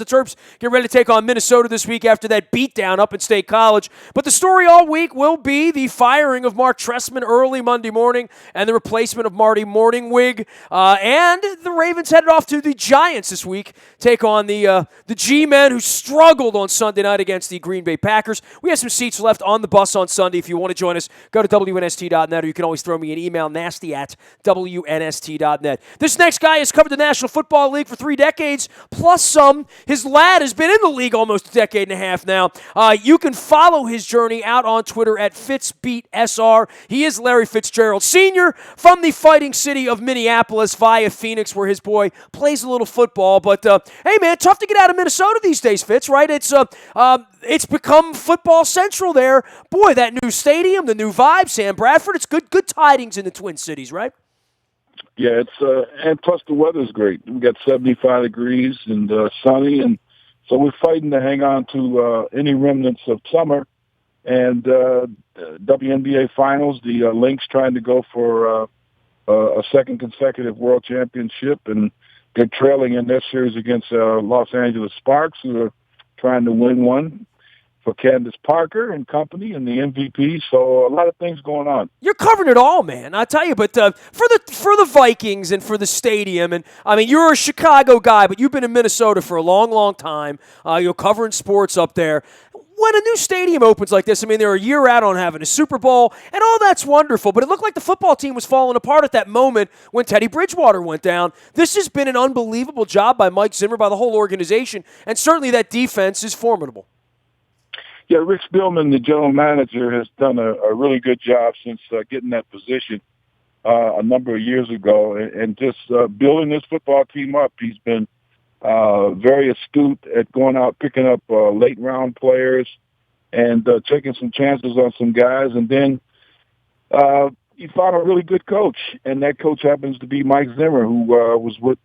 The Terps get ready to take on Minnesota this week after that beatdown up at State College. But the story all week will be the firing of Mark Trestman early Monday morning and the replacement of Marty Morningwig. And the Ravens headed off to the Giants this week, take on the G-men who struggled on Sunday night against the Green Bay Packers. We have some seats left on the bus on Sunday. If you want to join us, go to WNST.net, or you can always throw me an email, nasty@WNST.net. This next guy has covered the National Football League for 3 decades, plus some. His lad has been in the league almost a decade and a half now. You can follow his journey out on Twitter at FitzBeatSR. He is Larry Fitzgerald Sr. from the fighting city of Minneapolis via Phoenix, where his boy plays a little football. But, hey, man, tough to get out of Minnesota these days, Fitz, right? It's become football central there. Boy, that new stadium, the new vibe, Sam Bradford, it's good tidings in the Twin Cities, right? Yeah, it's and plus the weather's great. We got 75 degrees and sunny, and so we're fighting to hang on to any remnants of summer. And WNBA Finals, the Lynx trying to go for a second consecutive world championship, and they're trailing in their series against Los Angeles Sparks, who are trying to win one for Candace Parker and company and the MVP. So a lot of things going on. You're covering it all, man. I tell you, but for the Vikings and for the stadium, and I mean, you're a Chicago guy, but you've been in Minnesota for a long, long time. You're covering sports up there. When a new stadium opens like this, I mean, they're a year out on having a Super Bowl, and all that's wonderful, but it looked like the football team was falling apart at that moment when Teddy Bridgewater went down. This has been an unbelievable job by Mike Zimmer, by the whole organization, and certainly that defense is formidable. Yeah, Rick Spielman, the general manager, has done a really good job since getting that position a number of years ago, and just building this football team up. He's been very astute at going out, picking up late-round players and taking some chances on some guys. And then he found a really good coach, and that coach happens to be Mike Zimmer, who was with,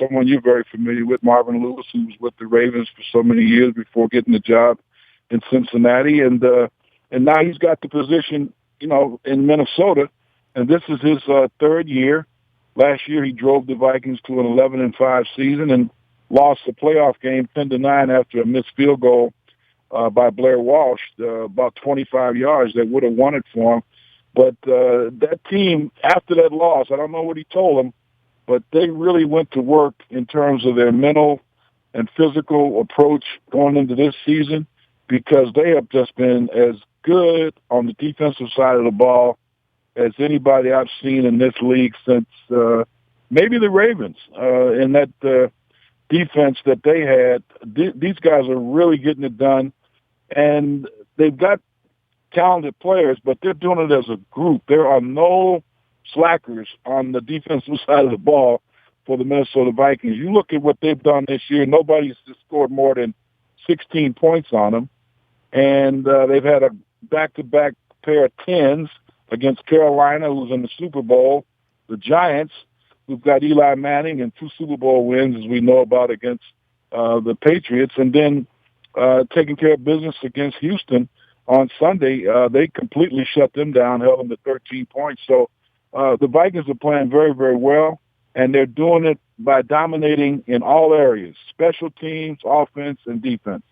someone you're very familiar with, Marvin Lewis, who was with the Ravens for so many years before getting the job in Cincinnati, and now he's got the position, in Minnesota, and this is his third year. Last year he drove the Vikings to an 11-5 season and lost the playoff game 10-9 after a missed field goal by Blair Walsh, about 25 yards that would have won it for him. But that team, after that loss, I don't know what he told them, but they really went to work in terms of their mental and physical approach going into this season, because they have just been as good on the defensive side of the ball as anybody I've seen in this league since maybe the Ravens. In that defense that they had, these guys are really getting it done, and they've got talented players, but they're doing it as a group. There are no slackers on the defensive side of the ball for the Minnesota Vikings. You look at what they've done this year, nobody's scored more than 16 points on them. And they've had a back-to-back pair of 10s against Carolina, who's in the Super Bowl, the Giants, who've got Eli Manning, and 2 Super Bowl wins, as we know about, against the Patriots, and then taking care of business against Houston on Sunday. They completely shut them down, held them to 13 points. So the Vikings are playing very, very well, and they're doing it by dominating in all areas, special teams, offense, and defense.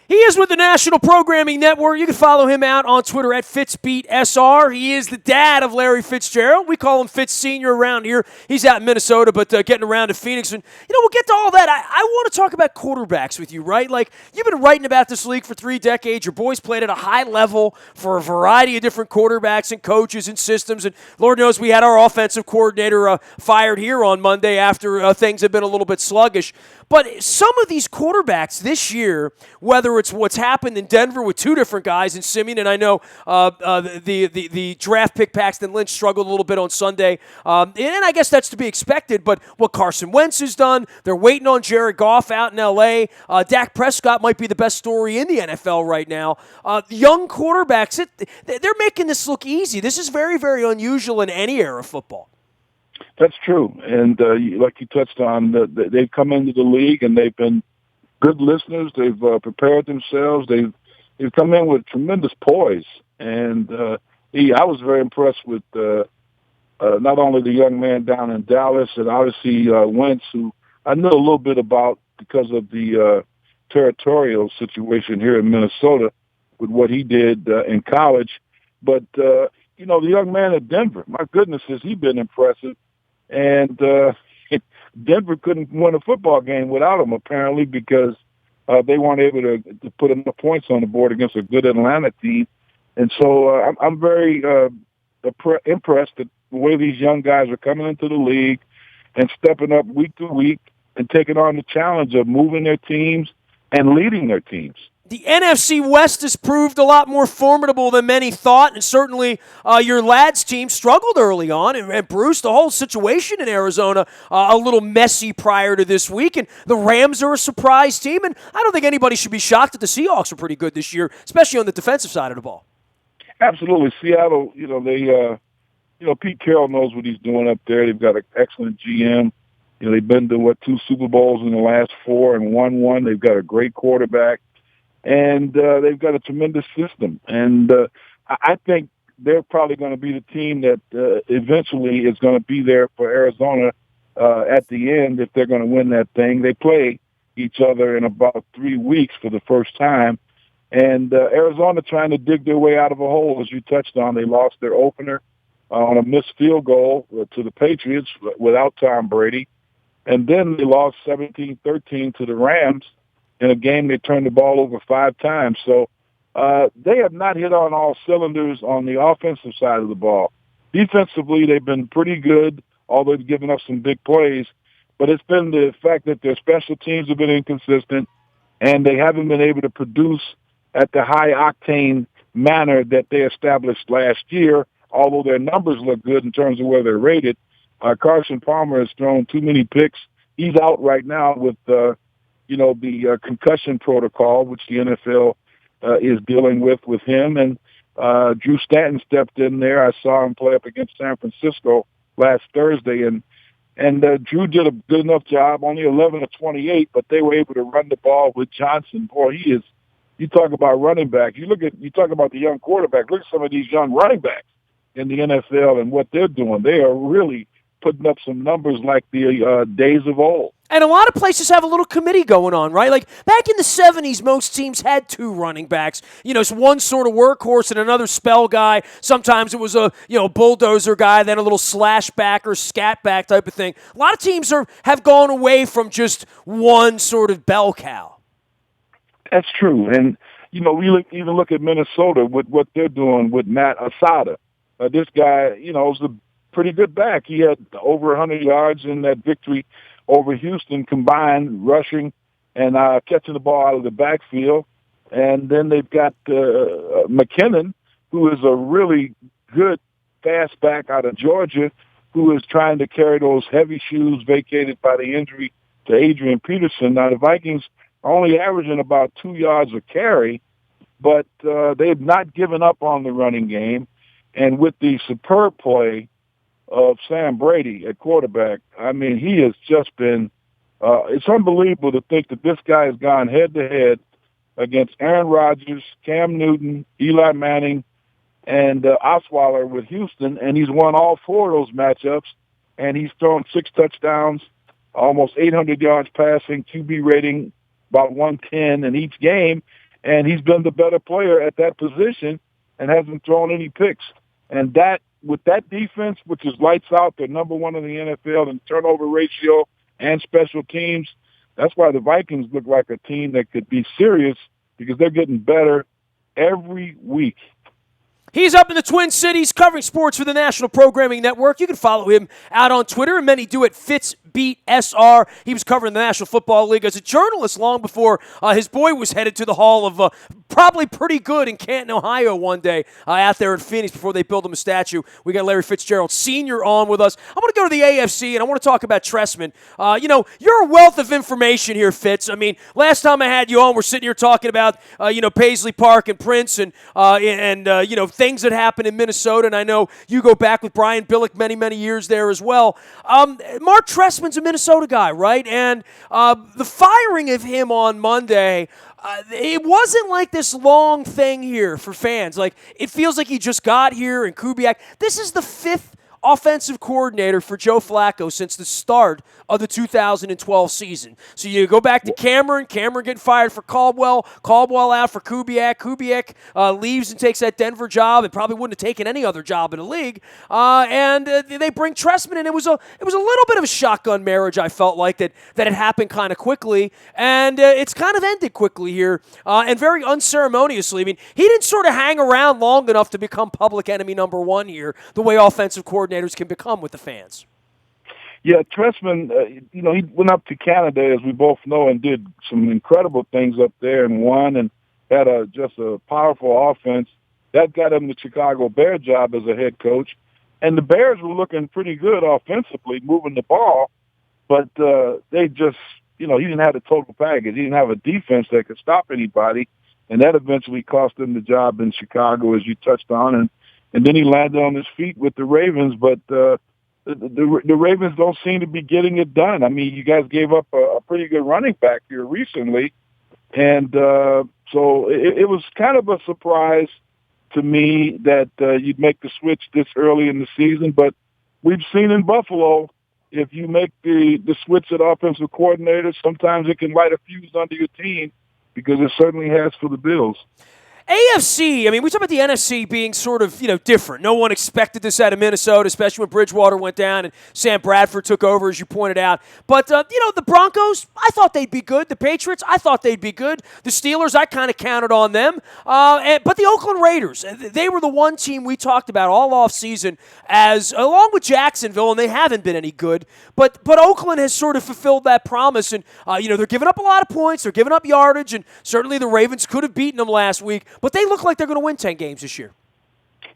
He is with the National Programming Network. You can follow him out on Twitter at FitzBeatSR. He is the dad of Larry Fitzgerald. We call him Fitz Sr. around here. He's out in Minnesota, but getting around to Phoenix. And, we'll get to all that. I want to talk about quarterbacks with you, right? Like, you've been writing about this league for 3 decades. Your boys played at a high level for a variety of different quarterbacks and coaches and systems. And Lord knows we had our offensive coordinator fired here on Monday after things have been a little bit sluggish. But some of these quarterbacks this year, whether it's what's happened in Denver with 2 different guys in Simeon, and I know the draft pick Paxton Lynch struggled a little bit on Sunday, and I guess that's to be expected, but what Carson Wentz has done, they're waiting on Jared Goff out in L.A. Dak Prescott might be the best story in the NFL right now. Young quarterbacks, they're making this look easy. This is very, very unusual in any era of football. That's true, and like you touched on, they've come into the league and they've been good listeners. They've prepared themselves. They've come in with tremendous poise, and I was very impressed with not only the young man down in Dallas, and obviously Wentz, who I know a little bit about because of the territorial situation here in Minnesota with what he did in college. But, you know, the young man at Denver, my goodness, has he been impressive. And Denver couldn't win a football game without him, apparently, because they weren't able to put enough points on the board against a good Atlanta team. And so I'm very impressed at the way these young guys are coming into the league and stepping up week to week and taking on the challenge of moving their teams and leading their teams. The NFC West has proved a lot more formidable than many thought, and certainly your lads' team struggled early on. And Bruce, the whole situation in Arizona, a little messy prior to this week, and the Rams are a surprise team, and I don't think anybody should be shocked that the Seahawks are pretty good this year, especially on the defensive side of the ball. Absolutely. Seattle, you know, Pete Carroll knows what he's doing up there. They've got an excellent GM. You know, they've been to, 2 Super Bowls in the last 4 and won one. They've got a great quarterback. And they've got a tremendous system. And I think they're probably going to be the team that eventually is going to be there for Arizona at the end if they're going to win that thing. They play each other in about 3 weeks for the first time. And Arizona trying to dig their way out of a hole, as you touched on. They lost their opener on a missed field goal to the Patriots without Tom Brady. And then they lost 17-13 to the Rams. In a game, they turned the ball over 5 times. So they have not hit on all cylinders on the offensive side of the ball. Defensively, they've been pretty good, although they've given up some big plays. But it's been the fact that their special teams have been inconsistent, and they haven't been able to produce at the high-octane manner that they established last year, although their numbers look good in terms of where they're rated. Carson Palmer has thrown too many picks. He's out right now with the concussion protocol, which the NFL is dealing with him. And Drew Stanton stepped in there. I saw him play up against San Francisco last Thursday, and Drew did a good enough job, only 11 of 28, but they were able to run the ball with Johnson. Boy, he is. You talk about running back. You talk about the young quarterback. Look at some of these young running backs in the NFL and what they're doing. They are really putting up some numbers like the days of old. And a lot of places have a little committee going on, right? Like back in the 70s, most teams had 2 running backs. You know, it's one sort of workhorse and another spell guy. Sometimes it was a bulldozer guy, then a little slash back or scat back type of thing. A lot of teams have gone away from just one sort of bell cow. That's true. And, we even look at Minnesota with what they're doing with Matt Asada. This guy, is a pretty good back. He had over 100 yards in that victory over Houston combined, rushing and catching the ball out of the backfield. And then they've got McKinnon, who is a really good fast back out of Georgia, who is trying to carry those heavy shoes vacated by the injury to Adrian Peterson. Now, the Vikings are only averaging about 2 yards a carry, but they've not given up on the running game. And with the superb play of Sam Brady at quarterback, I mean, he has just been it's unbelievable to think that this guy has gone head-to-head against Aaron Rodgers, Cam Newton, Eli Manning, and Osweiler with Houston, and he's won all 4 of those matchups, and he's thrown 6 touchdowns, almost 800 yards passing, QB rating about 110 in each game, and he's been the better player at that position and hasn't thrown any picks. And that, with that defense, which is lights out, they're number 1 in the NFL in turnover ratio and special teams. That's why the Vikings look like a team that could be serious because they're getting better every week. He's up in the Twin Cities covering sports for the National Programming Network. You can follow him out on Twitter, and many do at FitzBeatSR. He was covering the National Football League as a journalist long before his boy was headed to the Hall of probably pretty good in Canton, Ohio one day out there in Phoenix before they built him a statue. We got Larry Fitzgerald Sr. on with us. I want to go to the AFC, and I want to talk about Tressman. You're a wealth of information here, Fitz. I mean, last time I had you on, we're sitting here talking about, Paisley Park and Prince and things that happen in Minnesota, and I know you go back with Brian Billick many, many years there as well. Mark Tressman's a Minnesota guy, right? And the firing of him on Monday, it wasn't like this long thing here for fans. Like, it feels like he just got here, and Kubiak. This is the 5th offensive coordinator for Joe Flacco since the start of the 2012 season. So you go back to Cameron getting fired for Caldwell out for Kubiak. Kubiak leaves and takes that Denver job and probably wouldn't have taken any other job in the league. And they bring Trestman in. It was a little bit of a shotgun marriage, I felt like, that had happened kind of quickly. And it's kind of ended quickly here and very unceremoniously. I mean, he didn't sort of hang around long enough to become public enemy number one here, the way offensive coordinators can become with the fans. Yeah, Trestman, he went up to Canada, as we both know, and did some incredible things up there and won and had just a powerful offense. That got him the Chicago Bear job as a head coach. And the Bears were looking pretty good offensively, moving the ball, but they just, he didn't have the total package. He didn't have a defense that could stop anybody, and that eventually cost him the job in Chicago, as you touched on. And then he landed on his feet with the Ravens, but the Ravens don't seem to be getting it done. I mean, you guys gave up a pretty good running back here recently, and so it was kind of a surprise to me that you'd make the switch this early in the season. But we've seen in Buffalo, if you make the switch at offensive coordinator, sometimes it can light a fuse under your team, because it certainly has for the Bills. AFC, I mean, we talk about the NFC being sort of, different. No one expected this out of Minnesota, especially when Bridgewater went down and Sam Bradford took over, as you pointed out. But, the Broncos, I thought they'd be good. The Patriots, I thought they'd be good. The Steelers, I kind of counted on them. But the Oakland Raiders, they were the one team we talked about all offseason as, along with Jacksonville, and they haven't been any good. But Oakland has sort of fulfilled that promise. And, they're giving up a lot of points. They're giving up yardage. And certainly the Ravens could have beaten them last week. But they look like they're going to win 10 games this year.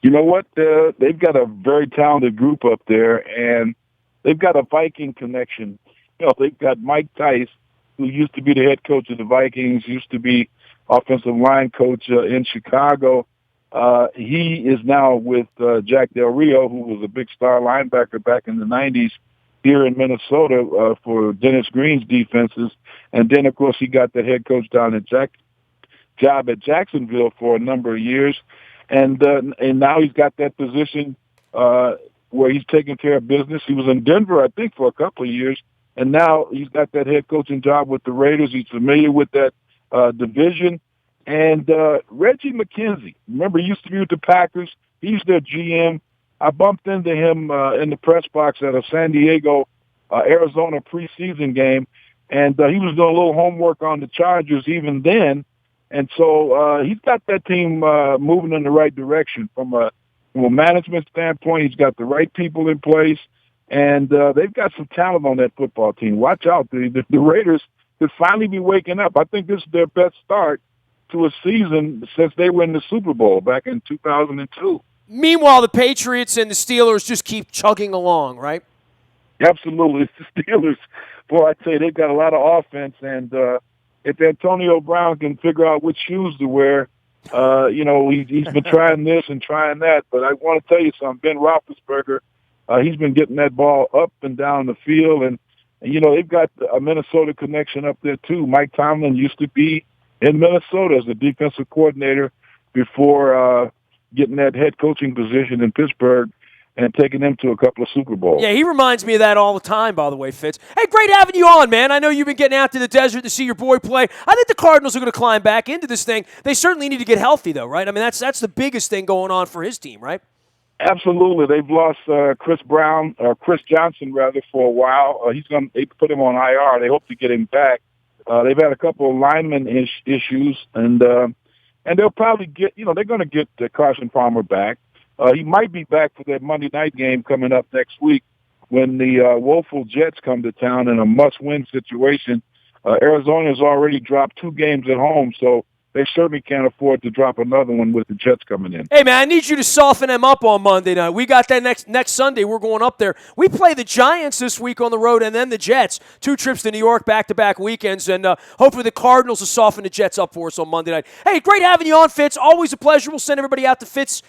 You know what? They've got a very talented group up there, and they've got a Viking connection. They've got Mike Tice, who used to be the head coach of the Vikings, used to be offensive line coach in Chicago. He is now with Jack Del Rio, who was a big star linebacker back in the 90s here in Minnesota for Dennis Green's defenses. And then, of course, he got the head coach down at job at Jacksonville for a number of years, and now he's got that position where he's taking care of business. He was in Denver, I think, for a couple of years, and now he's got that head coaching job with the Raiders. He's familiar with that division. And Reggie McKenzie, remember, he used to be with the Packers. He's their GM. I bumped into him in the press box at a San Diego, Arizona preseason game, and he was doing a little homework on the Chargers even then. And so he's got that team moving in the right direction from a management standpoint. He's got the right people in place, and they've got some talent on that football team. Watch out. The Raiders could finally be waking up. I think this is their best start to a season since they were in the Super Bowl back in 2002. Meanwhile, the Patriots and the Steelers just keep chugging along, right? Absolutely. The Steelers, boy, I'd say they've got a lot of offense, and if Antonio Brown can figure out which shoes to wear, he's been trying this and trying that. But I want to tell you something. Ben Roethlisberger, he's been getting that ball up and down the field. And they've got a Minnesota connection up there, too. Mike Tomlin used to be in Minnesota as the defensive coordinator before getting that head coaching position in Pittsburgh and taking them to a couple of Super Bowls. Yeah, he reminds me of that all the time, by the way, Fitz. Hey, great having you on, man. I know you've been getting out to the desert to see your boy play. I think the Cardinals are going to climb back into this thing. They certainly need to get healthy, though, right? I mean, that's the biggest thing going on for his team, right? Absolutely. They've lost Chris Johnson, for a while. They put him on IR. They hope to get him back. They've had a couple of lineman issues, and they'll probably they're going to get Carson Palmer back. He might be back for that Monday night game coming up next week when the woeful Jets come to town in a must-win situation. Arizona has already dropped 2 games at home, so they certainly can't afford to drop another one with the Jets coming in. Hey, man, I need you to soften them up on Monday night. We got that next Sunday. We're going up there. We play the Giants this week on the road and then the Jets. 2 trips to New York back-to-back weekends, and hopefully the Cardinals will soften the Jets up for us on Monday night. Hey, great having you on, Fitz. Always a pleasure. We'll send everybody out to Fitz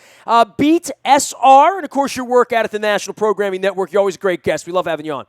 Beat SR, and, of course, your work out at the National Programming Network. You're always a great guest. We love having you on.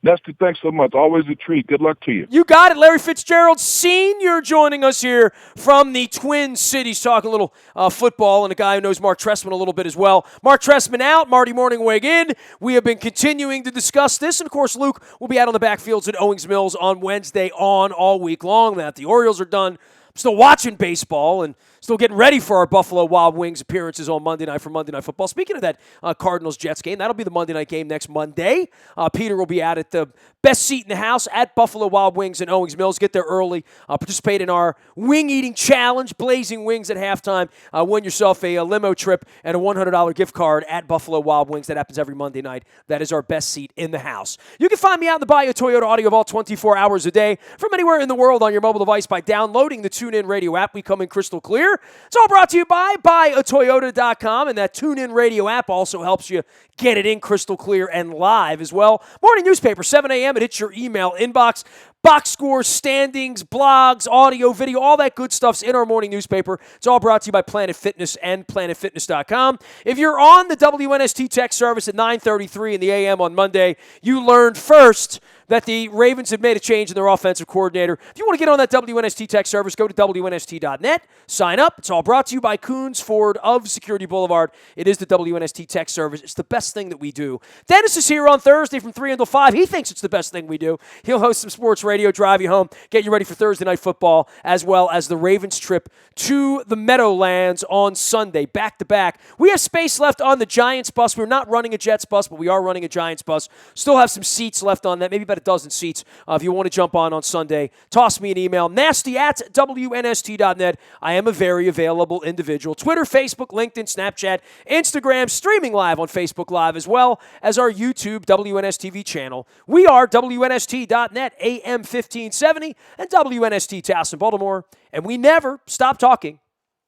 Nestor, thanks so much. Always a treat. Good luck to you. You got it. Larry Fitzgerald Sr. joining us here from the Twin Cities, talking a little football, and a guy who knows Mark Trestman a little bit as well. Mark Trestman out, Marty Morningweg in. We have been continuing to discuss this, and of course, Luke will be out on the backfields at Owings Mills on Wednesday on all week long. That the Orioles are done. I'm still watching baseball and still getting ready for our Buffalo Wild Wings appearances on Monday night for Monday Night Football. Speaking of that Cardinals-Jets game, that'll be the Monday night game next Monday. Peter will be out at the best seat in the house at Buffalo Wild Wings in Owings Mills. Get there early. Participate in our wing-eating challenge, Blazing Wings at halftime. Win yourself a limo trip and a $100 gift card at Buffalo Wild Wings. That happens every Monday night. That is our best seat in the house. You can find me out in the Bayou Toyota Audio Vault 24 hours a day from anywhere in the world on your mobile device by downloading the TuneIn Radio app. We come in crystal clear. It's all brought to you by buyatoyota.com, and that TuneIn Radio app also helps you get it in crystal clear and live as well. Morning newspaper, 7 a.m. It hits your email inbox. Box scores, standings, blogs, audio, video, all that good stuff's in our morning newspaper. It's all brought to you by Planet Fitness and PlanetFitness.com. If you're on the WNST text service at 9:33 in the a.m. on Monday, you learned first that the Ravens have made a change in their offensive coordinator. If you want to get on that WNST tech service, go to WNST.net, sign up. It's all brought to you by Coons Ford of Security Boulevard. It is the WNST tech service. It's the best thing that we do. Dennis is here on Thursday from 3 until 5. He thinks it's the best thing we do. He'll host some sports radio, drive you home, get you ready for Thursday Night Football, as well as the Ravens trip to the Meadowlands on Sunday, back-to-back. We have space left on the Giants bus. We're not running a Jets bus, but we are running a Giants bus. Still have some seats left on that, maybe about a dozen seats. If you want to jump on Sunday, toss me an email, nasty@WNST.net. I am a very available individual. Twitter, Facebook, LinkedIn, Snapchat, Instagram, streaming live on Facebook Live, as well as our YouTube WNSTV channel. We are WNST.net, AM 1570, and WNST Towson, Baltimore. And we never stop talking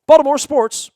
Baltimore sports.